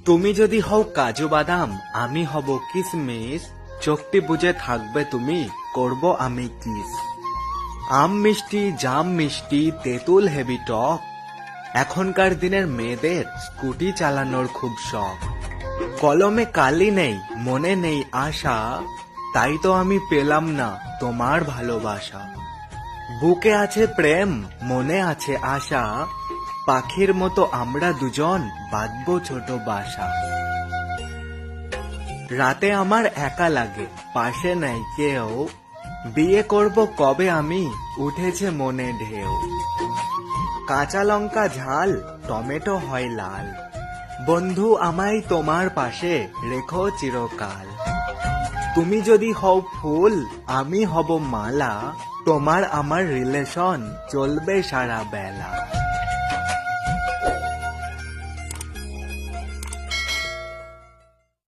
তুমি যদি হও কাজু বাদাম, আমি হব কিসমিস। চোখটি বুঝে থাকবে তুমি, করব আমি কিস। আম মিষ্টি, জাম মিষ্টি, তেঁতুল হেভি টক। এখনকার দিনের মেয়েদের স্কুটি চালানোর খুব শখ। কলমে কালি নেই, মনে নেই আশা, তাই তো আমি পেলাম না তোমার ভালোবাসা। বুকে আছে প্রেম, মনে আছে আশা, পাখির মতো আমরা দুজন বাঁধবো ছোট বাসা। রাতে আমার একা লাগে, পাশে নাই কেউ, বিয়ে করব কবে আমি, উঠেছে মনে ঢেউ। কাঁচা লঙ্কা ঝাল, টমেটো হয় লাল, বন্ধু আমায় তোমার পাশে রেখো চিরকাল। তুমি যদি হও ফুল, আমি হব মালা, তোমার আমার রিলেশন চলবে সারা বেলা।